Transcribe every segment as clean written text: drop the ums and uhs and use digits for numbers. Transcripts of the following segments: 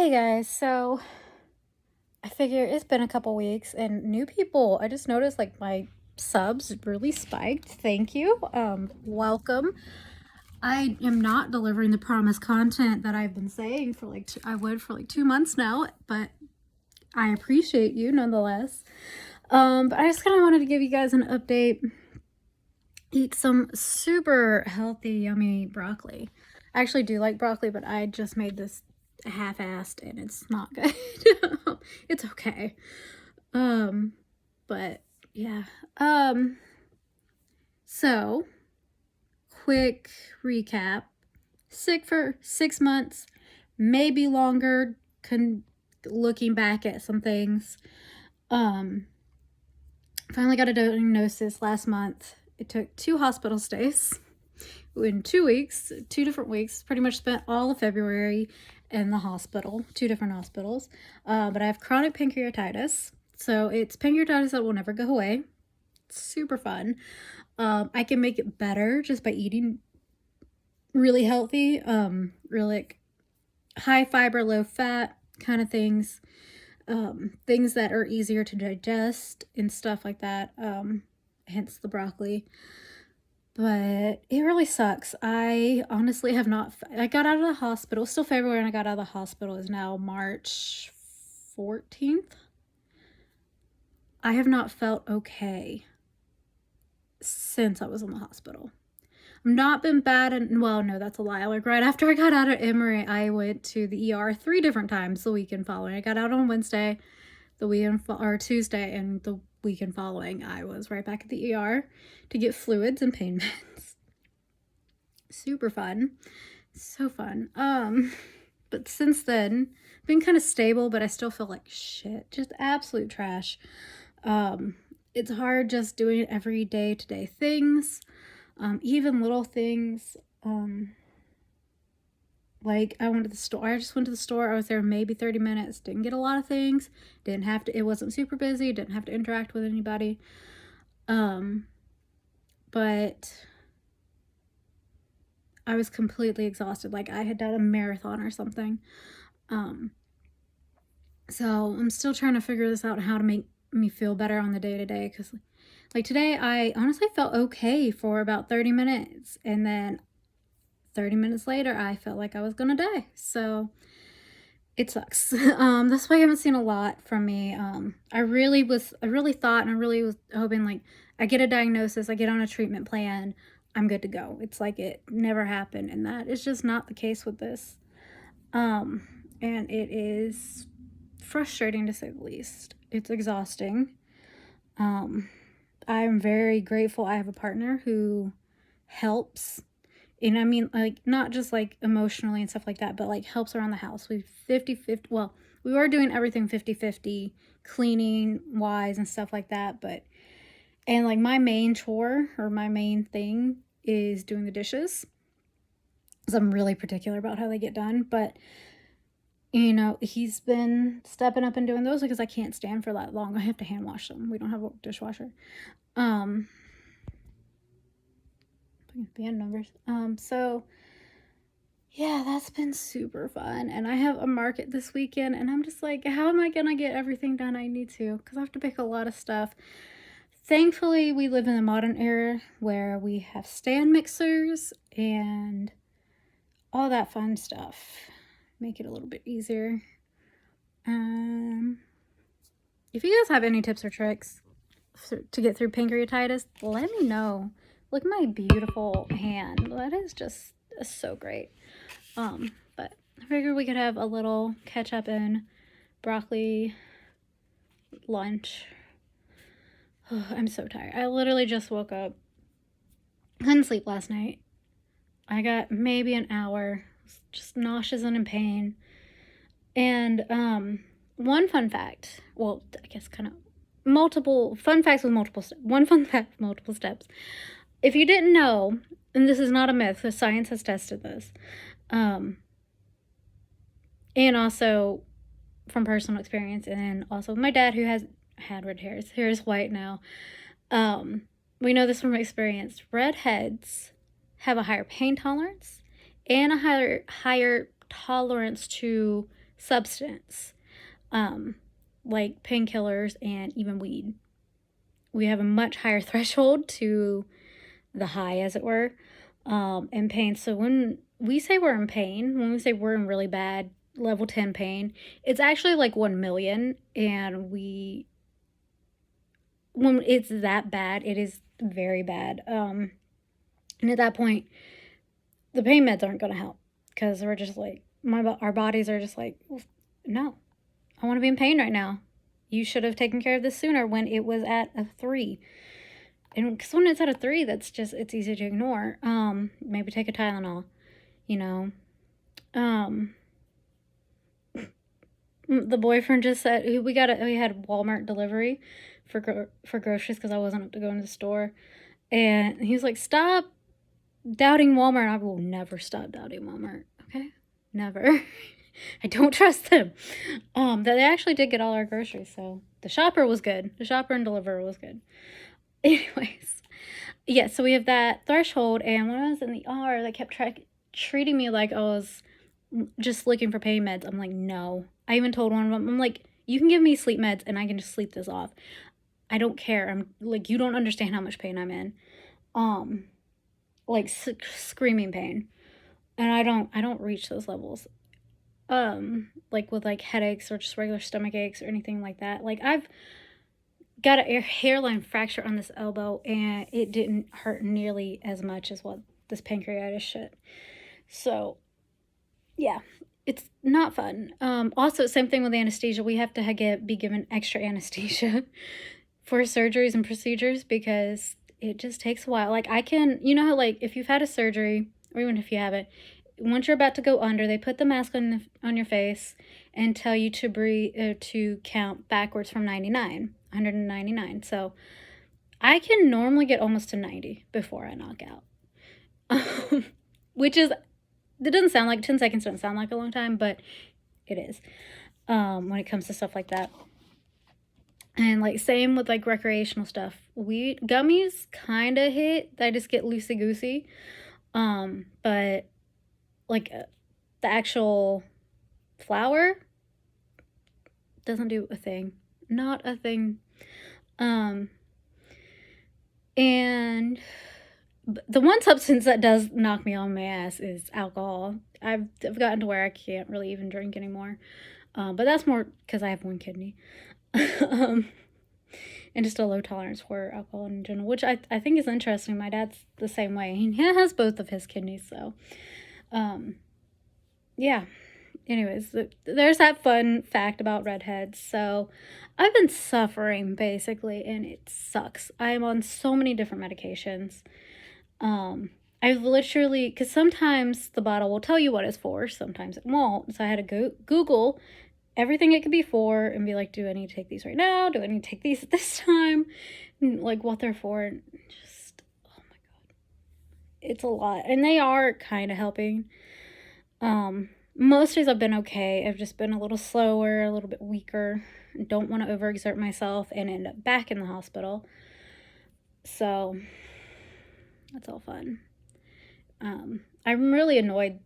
Hey guys, so I figure it's been a couple weeks and new people, I just noticed like my subs really spiked. Thank you. Welcome. I am not delivering the promised content that I've been saying for like I would for like 2 months now, but I appreciate you nonetheless. But I just kind of wanted to give you guys an update. Eat some super healthy, yummy broccoli. I actually do like broccoli, but I just made this half-assed and it's not good. It's okay. But yeah. So quick recap. Sick for 6 months, maybe longer, looking back at some things. Finally got a diagnosis last month. It took 2 hospital stays in 2 weeks, 2 different weeks. Pretty much spent all of February in the hospital, 2 different hospitals. But I have chronic pancreatitis. So it's pancreatitis that will never go away. It's super fun. I can make it better just by eating really healthy, really like high fiber, low fat kind of things. Things that are easier to digest and stuff like that. Hence the broccoli. But it really sucks. I honestly have not. I got out of the hospital. Still February, and I got out of the hospital. Is now March 14th. I have not felt okay since I was in the hospital. I've not been bad, and well, no, that's a lie. Like right after I got out of Emory, I went to the ER 3 different times the weekend following. I got out on Wednesday, the weekend or Tuesday, and the weekend following, I was right back at the ER to get fluids and pain meds. Super fun. So fun. But since then, been kind of stable, but I still feel like shit. Just absolute trash. It's hard just doing every day-to-day things. Even little things. Like I went to the store. I just went to the store. I was there maybe 30 minutes. Didn't get a lot of things. Didn't have to. It wasn't super busy. Didn't have to interact with anybody. But I was completely exhausted. Like I had done a marathon or something. So I'm still trying to figure this out, how to make me feel better on the day-to-day. Because like today, I honestly felt okay for about 30 minutes. And then 30 minutes later, I felt like I was gonna die. So it sucks. That's why I haven't seen a lot from me. I really thought, and I really was hoping like I get a diagnosis, I get on a treatment plan, I'm good to go. It's like it never happened, and that is just not the case with this. And it is frustrating to say the least. It's exhausting. I'm very grateful I have a partner who helps. And I mean, like, not just like emotionally and stuff like that, but like helps around the house. We 50-50. Well, we were doing everything 50-50, cleaning wise and stuff like that. But, and like my main chore or my main thing is doing the dishes. Because I'm really particular about how they get done. But, you know, he's been stepping up and doing those because I can't stand for that long. I have to hand wash them. We don't have a dishwasher. Band numbers. So yeah, that's been super fun. And I have a market this weekend, and I'm just like, how am I gonna get everything done I need to? Because I have to pick a lot of stuff. Thankfully, we live in the modern era where we have stand mixers and all that fun stuff. Make it a little bit easier. If you guys have any tips or tricks to get through pancreatitis, let me know. Look at my beautiful hand. That is just so great. But I figured we could have a little ketchup and broccoli lunch. Oh, I'm so tired. I literally just woke up. Couldn't sleep last night. I got maybe an hour. Just nauseous and in pain. And one fun fact. Well, I guess kind of multiple fun facts with multiple steps. One fun fact with multiple steps. If you didn't know, and this is not a myth, because science has tested this, and also from personal experience, and also my dad who has had red hair. His hair is white now. We know this from experience. Redheads have a higher pain tolerance and a higher tolerance to substance, like painkillers and even weed. We have a much higher threshold to the high, as it were, in pain. So when we say we're in pain, when we say we're in really bad level 10 pain, it's actually like 1 million. And when it's that bad, it is very bad. And at that point, the pain meds aren't going to help, because we're just like, our bodies are just like, no, I want to be in pain right now. You should have taken care of this sooner when it was at a 3. And because when it's at a 3, it's easy to ignore. Maybe take a Tylenol, you know. The boyfriend just said we had Walmart delivery for groceries, because I wasn't going to the store, and he was like, "Stop doubting Walmart." I will never stop doubting Walmart. Okay, never. I don't trust them. That they actually did get all our groceries, so the shopper was good. The shopper and deliverer was good. Anyways, yeah, so we have that threshold, and when I was in the ER, they kept treating me like I was just looking for pain meds. I'm like, no. I even told one of them, I'm like, you can give me sleep meds and I can just sleep this off. I don't care. I'm like, you don't understand how much pain I'm in. Like screaming pain. And I don't reach those levels. Like with like headaches or just regular stomach aches or anything like that. Like I've got a hairline fracture on this elbow, and it didn't hurt nearly as much as what this pancreatitis shit. So yeah, it's not fun. Also, same thing with anesthesia. We have to be given extra anesthesia for surgeries and procedures, because it just takes a while. Like you know how like if you've had a surgery, or even if you haven't, once you're about to go under, they put the mask on your face and tell you to breathe, to count backwards from 199. So I can normally get almost to 90 before I knock out, which is, it doesn't sound like 10 seconds don't sound like a long time, but it is, when it comes to stuff like that. And like same with like recreational stuff. Gummies kind of hit. I just get loosey goosey. But like the actual flower doesn't do a thing. Not a thing. And the one substance that does knock me on my ass is alcohol. I've gotten to where I can't really even drink anymore. But that's more because I have one kidney. And just a low tolerance for alcohol in general, which I think is interesting. My dad's the same way. He has both of his kidneys, so yeah. Anyways, there's that fun fact about redheads. So I've been suffering basically, and it sucks. I'm on so many different medications. I've literally, because sometimes the bottle will tell you what it's for, sometimes it won't. So I had to Google everything it could be for and be like, do I need to take these right now? Do I need to take these at this time? And like what they're for. And just, oh my God. It's a lot. And they are kind of helping. Most days I've been okay. I've just been a little slower, a little bit weaker. Don't want to overexert myself and end up back in the hospital. So that's all fun. I'm really annoyed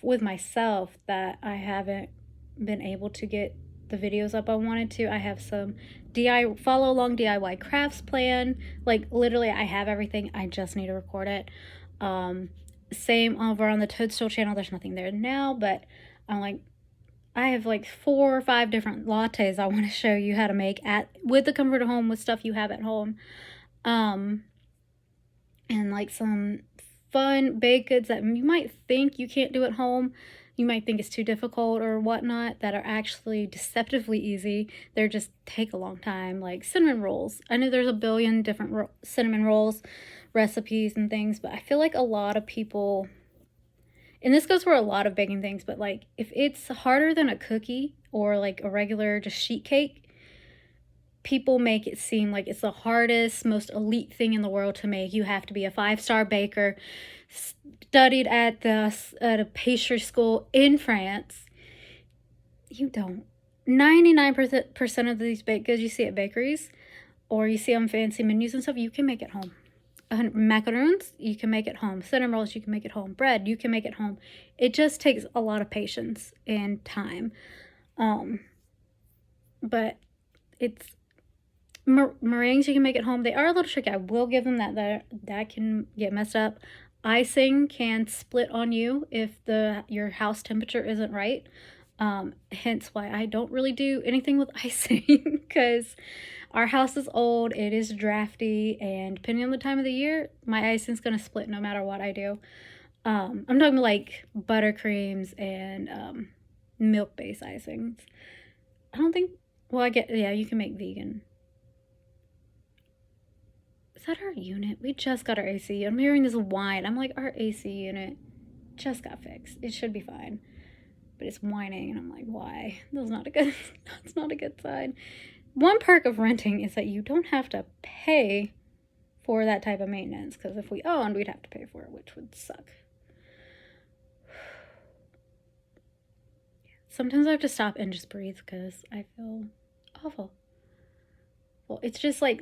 with myself that I haven't been able to get the videos up I wanted to. I have some follow along DIY crafts plan. Like literally I have everything. I just need to record it. Same over on the Toadstool channel. There's nothing there now, but I have like 4 or 5 different lattes I want to show you how to make with the comfort of home, with stuff you have at home. And like some fun baked goods that you might think you can't do at home. You might think it's too difficult or whatnot, that are actually deceptively easy. They just take a long time, like cinnamon rolls. I know there's a billion different cinnamon rolls recipes and things, but I feel like a lot of people, and this goes for a lot of baking things, but like if it's harder than a cookie or like a regular just sheet cake, people make it seem like it's the hardest, most elite thing in the world to make. You have to be a 5-star baker, studied at a pastry school in France. You don't. 99% of these baked goods you see at bakeries, or you see on fancy menus and stuff, you can make at home. Macaroons, you can make at home. Cinnamon rolls, you can make at home. Bread, you can make at home. It just takes a lot of patience and time. Um, but it's meringues you can make at home. They are a little tricky. I will give them that can get messed up. Icing can split on you if your house temperature isn't right. Hence why I don't really do anything with icing, because our house is old, it is drafty, and depending on the time of the year, my icing's gonna split no matter what I do. I'm talking like buttercreams and milk-based icings. I don't think, well, yeah, you can make vegan. Is that our unit? We just got our AC. I'm hearing this whine. I'm like, our AC unit just got fixed. It should be fine. But it's whining, and I'm like, why? That's not a good, that's not a good sign. One perk of renting is that you don't have to pay for that type of maintenance, because if we owned, we'd have to pay for it, which would suck. Sometimes I have to stop and just breathe because I feel awful. Well, it's just like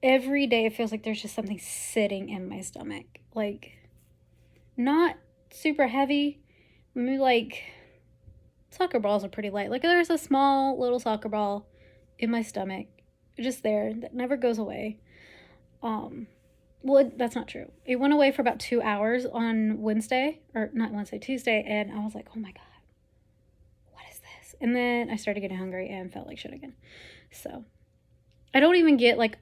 every day it feels like there's just something sitting in my stomach. Like, not super heavy. Maybe like soccer balls are pretty light. Like, there's a small little soccer ball in my stomach, just there, that never goes away. Well, that's not true. It went away for about 2 hours on Wednesday, or not Wednesday, Tuesday, and I was like, oh my God, what is this? And then I started getting hungry and felt like shit again. So I don't even get like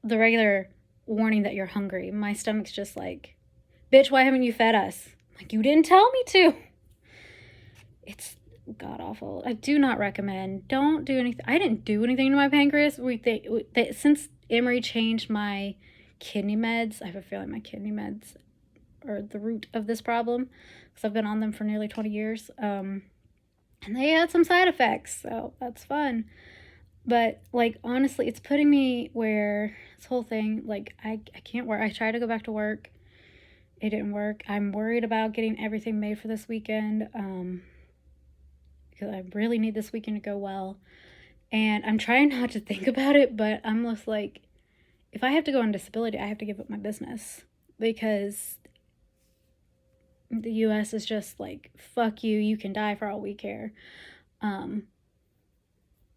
the regular warning that you're hungry. My stomach's just like, bitch, why haven't you fed us? I'm like, you didn't tell me to. It's god awful. I do not recommend. Don't do anything. I didn't do anything to my pancreas. Since Emery changed my kidney meds, I have a feeling my kidney meds are the root of this problem, because I've been on them for nearly 20 years. And they had some side effects, so that's fun. But like, honestly, it's putting me where this whole thing, like, I can't work. I tried to go back to work. It didn't work. I'm worried about getting everything made for this weekend. Because I really need this weekend to go well. And I'm trying not to think about it, but I'm just like, if I have to go on disability, I have to give up my business, because the US is just like, fuck you, you can die for all we care. When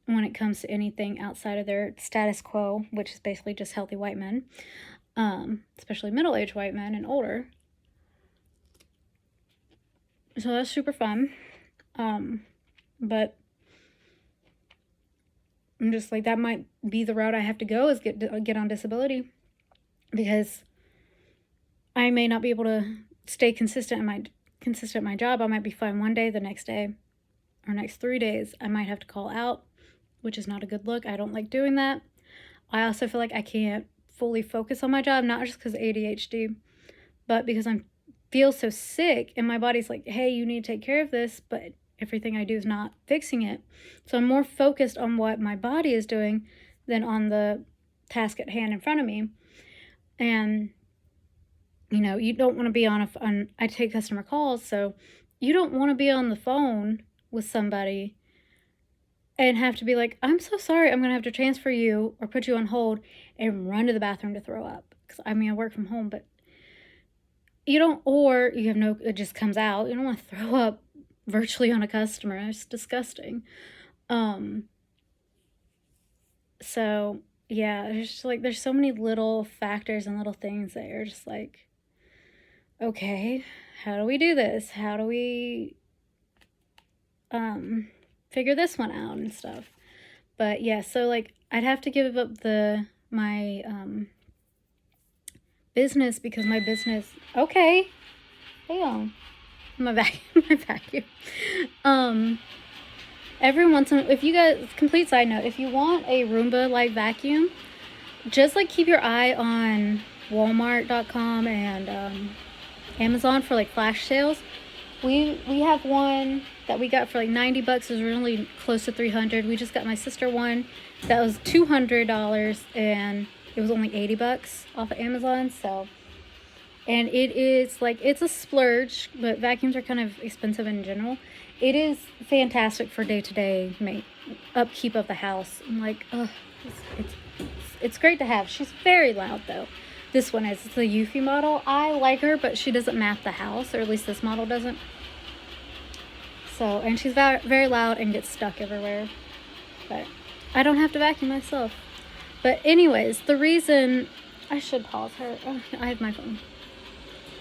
it comes to anything outside of their status quo, which is basically just healthy white men, especially middle-aged white men and older. So that's super fun. But I'm just like, that might be the route I have to go, is get on disability, because I may not be able to stay consistent in my job. I might be fine one day, the next day or next 3 days I might have to call out, which is not a good look. I don't like doing that. I also feel like I can't fully focus on my job, not just because of ADHD, but because I feel so sick and my body's like, hey, you need to take care of this, but everything I do is not fixing it. So I'm more focused on what my body is doing than on the task at hand in front of me. And, you don't want to be I take customer calls, so you don't want to be on the phone with somebody and have to be like, I'm so sorry, I'm going to have to transfer you or put you on hold and run to the bathroom to throw up. Because, I work from home, but it just comes out. You don't want to throw up virtually on a customer. It's disgusting. So, yeah, there's so many little factors and little things that you're just like, okay, how do we do this? How do we figure this one out and stuff? But yeah, so like, I'd have to give up my business, because my business, okay, hang on, my vacuum. Every once in if you guys, complete side note, if you want a Roomba like vacuum, just like keep your eye on Walmart.com and Amazon for like flash sales. We have one that we got for like $90. It was really close to $300. We just got my sister one that was $200, and it was only $80 off of Amazon. So, and it is like, it's a splurge, but vacuums are kind of expensive in general. It is fantastic for day-to-day upkeep of the house. I'm like, it's great to have. She's very loud though. This one is. It's the Eufy model. I like her, but she doesn't map the house, or at least this model doesn't. So, and she's very loud and gets stuck everywhere. But I don't have to vacuum myself. But anyways, the reason I should pause her. Oh, I have my phone.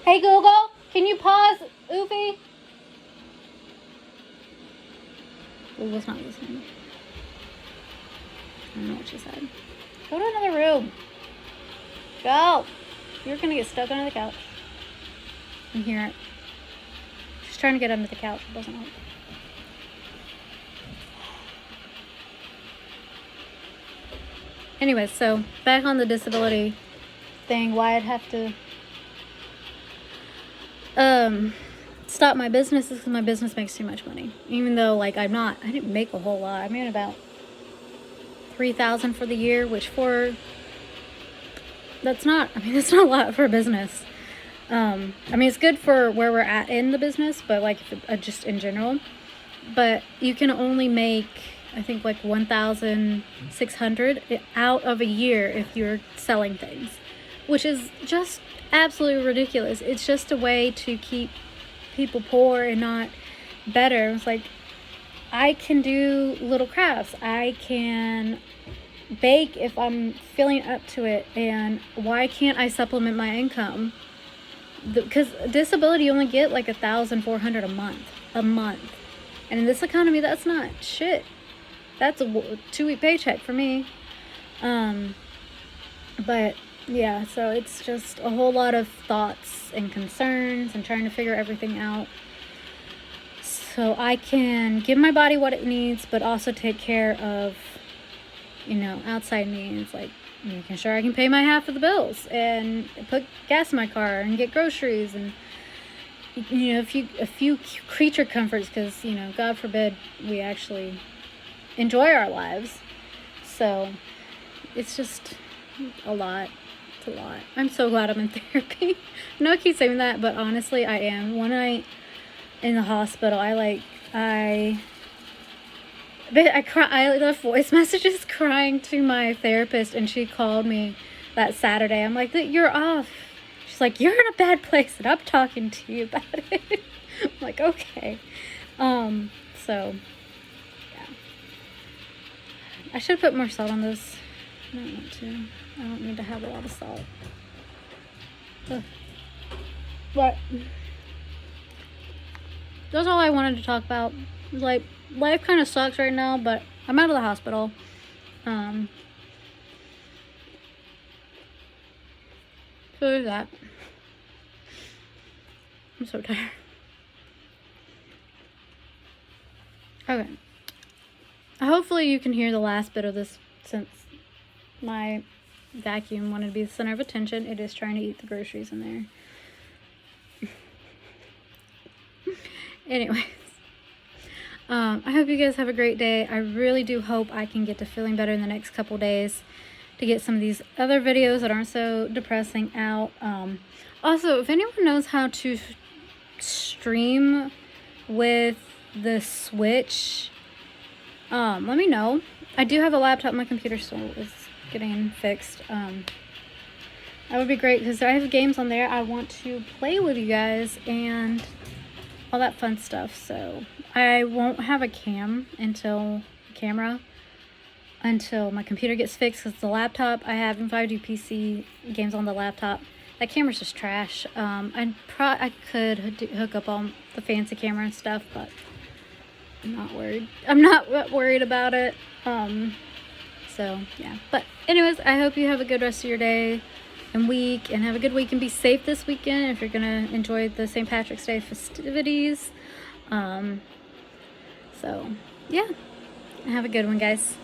Hey Google, can you pause Oofy? Google's not listening. I don't know what she said. Go to another room. Go. You're gonna get stuck under the couch. I can hear it. She's trying to get under the couch. It doesn't help. Anyways, so back on the disability thing, why I'd have to stop my business is because my business makes too much money. Even though, like, I didn't make a whole lot. I made about $3,000 for the year, which that's not a lot for a business. I mean, it's good for where we're at in the business, but like just in general. But you can only make, I think, like $1,600 out of a year if you're selling things, which is just absolutely ridiculous. It's just a way to keep people poor and not better. It's like, I can do little crafts. I can bake if I'm feeling up to it. And why can't I supplement my income? Because disability, you only get like $1,400 a month. And in this economy, that's not shit. That's a 2-week paycheck for me. But yeah, so it's just a whole lot of thoughts and concerns and trying to figure everything out so I can give my body what it needs, but also take care of, outside needs, like making sure I can pay my half of the bills and put gas in my car and get groceries and, a few creature comforts, because, God forbid we actually enjoy our lives. So it's just a lot. It's a lot. I'm so glad I'm in therapy. I know I keep saying that, but honestly, I am. One night in the hospital, I left voice messages crying to my therapist, and she called me that Saturday. I'm like, you're off. She's like, you're in a bad place, and I'm talking to you about it. I'm like, okay. So, yeah. I should put more salt on this. I don't want to. I don't need to have a lot of salt. Ugh. But that's all I wanted to talk about. Like, life kind of sucks right now, but I'm out of the hospital. So there's that. I'm so tired. Okay. Hopefully you can hear the last bit of this, since my vacuum wanted to be the center of attention. It is trying to eat the groceries in there. Anyways, I hope you guys have a great day. I really do hope I can get to feeling better in the next couple days to get some of these other videos that aren't so depressing out. Also, if anyone knows how to stream with the Switch, let me know. I do have a laptop. My computer still is getting fixed. That would be great, because I have games on there I want to play with you guys and all that fun stuff. So I won't have a camera until my computer gets fixed, because the laptop I have in 5G PC games on the laptop, that camera's just trash. I could hook up on the fancy camera and stuff, but I'm not worried. I'm not worried about it. So yeah, but anyways, I hope you have a good rest of your day and week, and have a good week, and be safe this weekend if you're gonna enjoy the St. Patrick's Day festivities. So yeah, have a good one, guys.